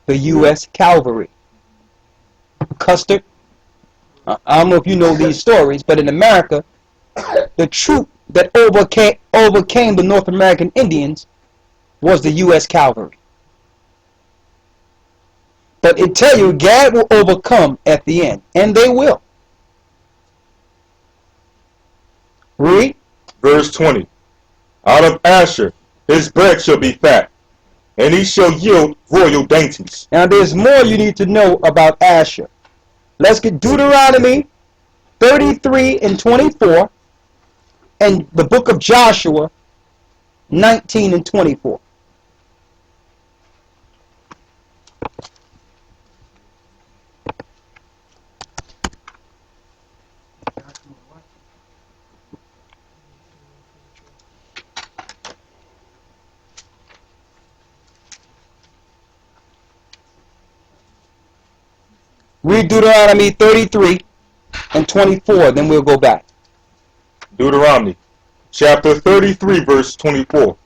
the U.S. Cavalry. Custer, I don't know if you know these stories, but in America, the troop that overcame the North American Indians was the U.S. Cavalry. But it tell you, God will overcome at the end, and they will. Read. Verse 20. Out of Asher his bread shall be fat, and he shall yield royal dainties. Now there's more you need to know about Asher. Let's get Deuteronomy 33 and 24 and the book of Joshua 19 and 24. Read Deuteronomy 33 and 24, then we'll go back. Deuteronomy chapter 33 verse 24.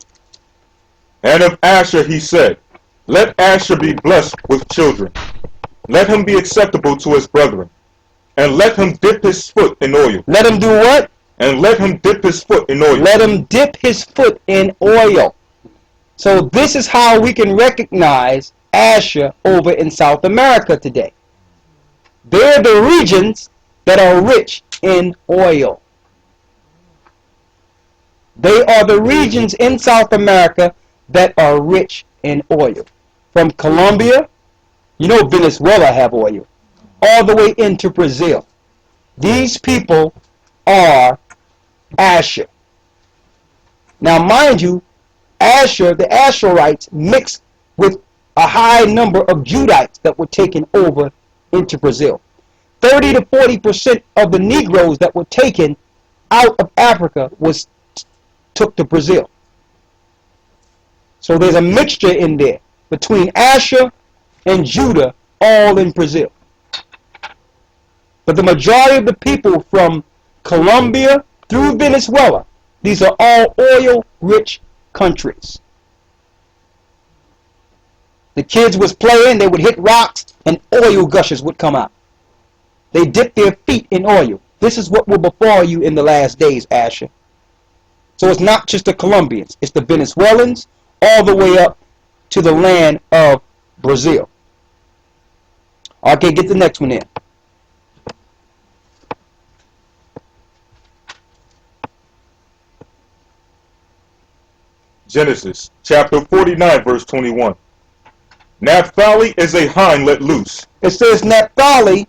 And of Asher he said, let Asher be blessed with children. Let him be acceptable to his brethren. And let him dip his foot in oil. Let him do what? And let him dip his foot in oil. Let him dip his foot in oil. So this is how we can recognize Asher over in South America today. They're the regions that are rich in oil. They are the regions in South America that are rich in oil. From Colombia, you know Venezuela have oil, all the way into Brazil. These people are Asher. Now mind you, Asher, the Asherites mixed with a high number of Judites that were taken over into Brazil. 30 to 40% of the Negroes that were taken out of Africa was took to Brazil. So there's a mixture in there between Asher and Judah, all in Brazil. But the majority of the people from Colombia through Venezuela, these are all oil-rich countries. The kids was playing, they would hit rocks, and oil gushes would come out. They dipped their feet in oil. This is what will befall you in the last days, Asher. So it's not just the Colombians, it's the Venezuelans, all the way up to the land of Brazil. Okay, get the next one in. Genesis chapter 49 verse 21. Naphtali is a hind let loose. It says Naphtali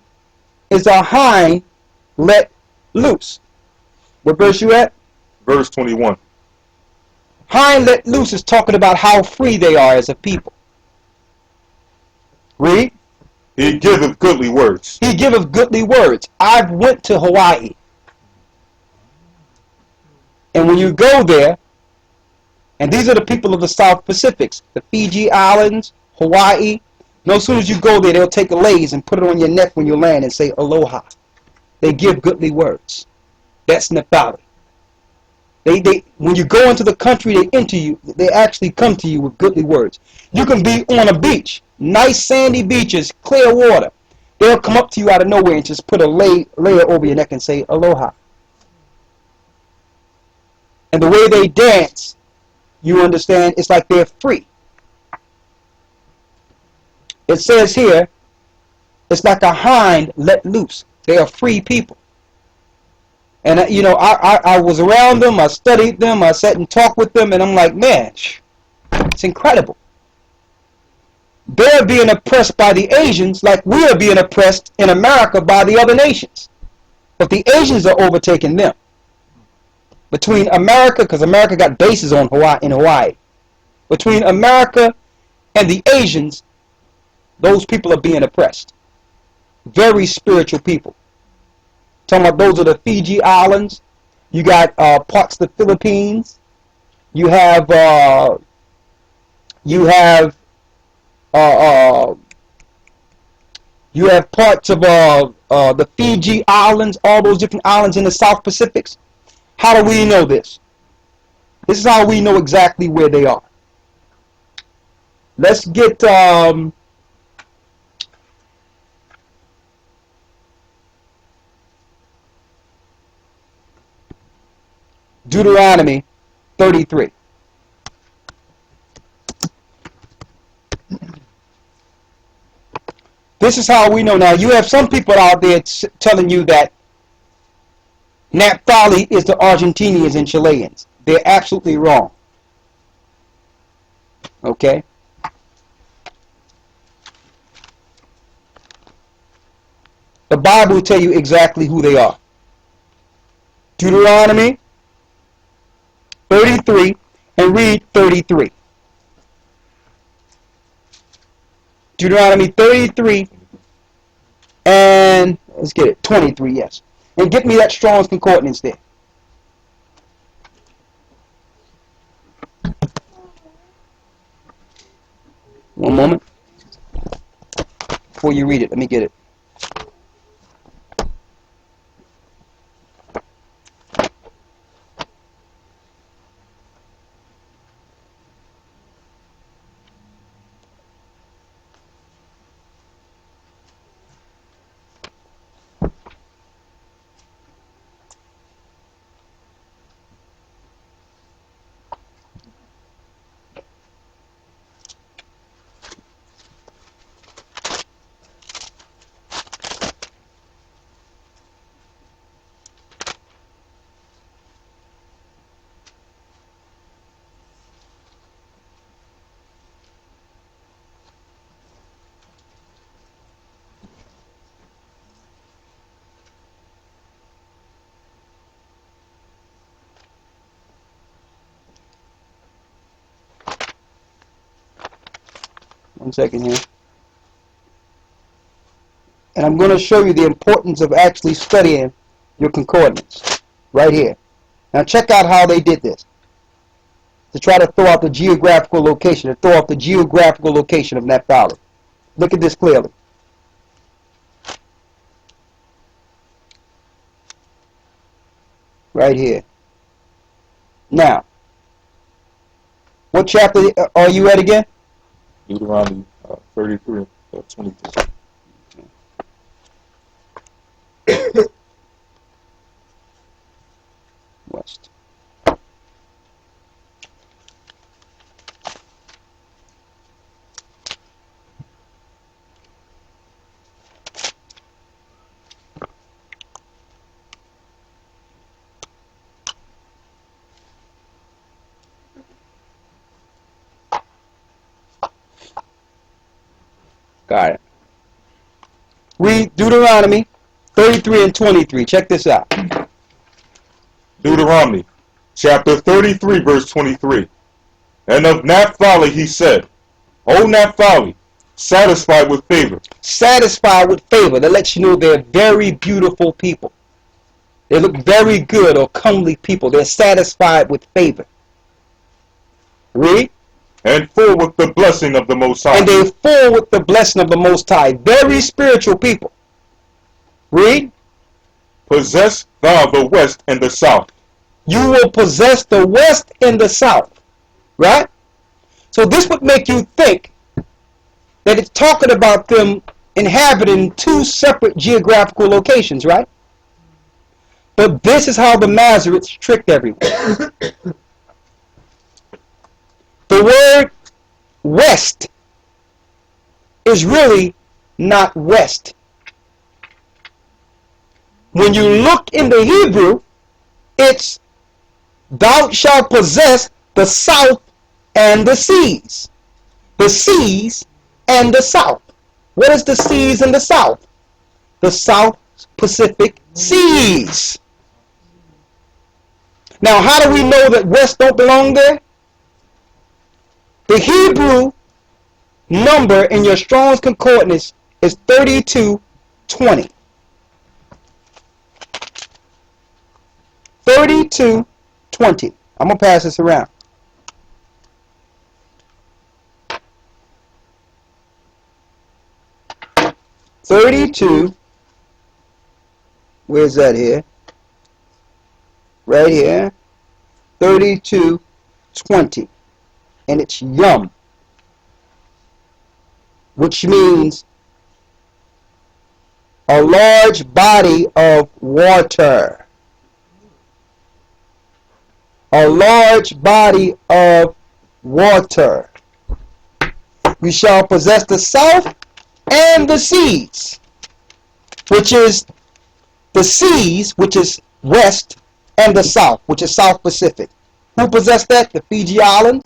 is a hind let loose. What verse you at? Verse 21. Hind let loose is talking about how free they are as a people. Read. He giveth goodly words. He giveth goodly words. I've went to Hawaii. And when you go there, and these are the people of the South Pacifics, the Fiji Islands, Hawaii. No, as soon as you go there, they'll take a lace and put it on your neck when you land and say aloha. They give goodly words. That's Nepali. When you go into the country, they enter you. They actually come to you with goodly words. You can be on a beach, nice sandy beaches, clear water. They'll come up to you out of nowhere and just put a layer over your neck and say aloha. And the way they dance, you understand, it's like they're free. It says here, it's like a hind let loose. They are free people. And I was around them, I studied them, I sat and talked with them, and I'm like, man, it's incredible. They're being oppressed by the Asians like we are being oppressed in America by the other nations. But the Asians are overtaking them. Between America, because America got bases on in Hawaii. Between America and the Asians, those people are being oppressed. Very spiritual people. Talking about those are the Fiji Islands. You got parts of the Philippines. You have parts of the Fiji Islands, all those different islands in the South Pacifics. How do we know this? This is how we know exactly where they are. Let's get Deuteronomy 33. This is how we know. Now, you have some people out there telling you that Naphtali is the Argentinians and Chileans. They're absolutely wrong. Okay? The Bible will tell you exactly who they are. Deuteronomy 33, and read 33. Deuteronomy 33 and let's get it, 23, yes. And get me that Strong's Concordance there. One moment. Before you read it, let me get it. One second here. And I'm going to show you the importance of actually studying your concordance. Right here. Now check out how they did this. To try to throw out the geographical location. To throw out the geographical location of Naphtali. Look at this clearly. Right here. Now. What chapter are you at again? Deuteronomy 33, 23. West. Got it. Read Deuteronomy 33 and 23. Check this out. Deuteronomy chapter 33, verse 23. And of Naphtali he said, O Naphtali, satisfied with favor. Satisfied with favor. That lets you know they're very beautiful people. They look very good or comely people. They're satisfied with favor. Read. And full with the blessing of the Most High. And they're full with the blessing of the Most High. Very spiritual people. Read. Possess thou the west and the south. You will possess the west and the south. Right? So this would make you think that it's talking about them inhabiting two separate geographical locations, right? But this is how the Masoretes tricked everyone. The word west is really not west. When you look in the Hebrew, it's thou shalt possess the south and the seas. The seas and the south. What is the seas and the south? The South Pacific Seas. Now, how do we know that west don't belong there? The Hebrew number in your Strong's Concordance is 3220. 3220. I'm going to pass this around. Where's that here? Right here. 3220. And it's yum, which means a large body of water. a large body of water. We shall possess the south and the seas, which is the seas, which is west, and the south, which is South Pacific. Who possessed that? The Fiji Islands,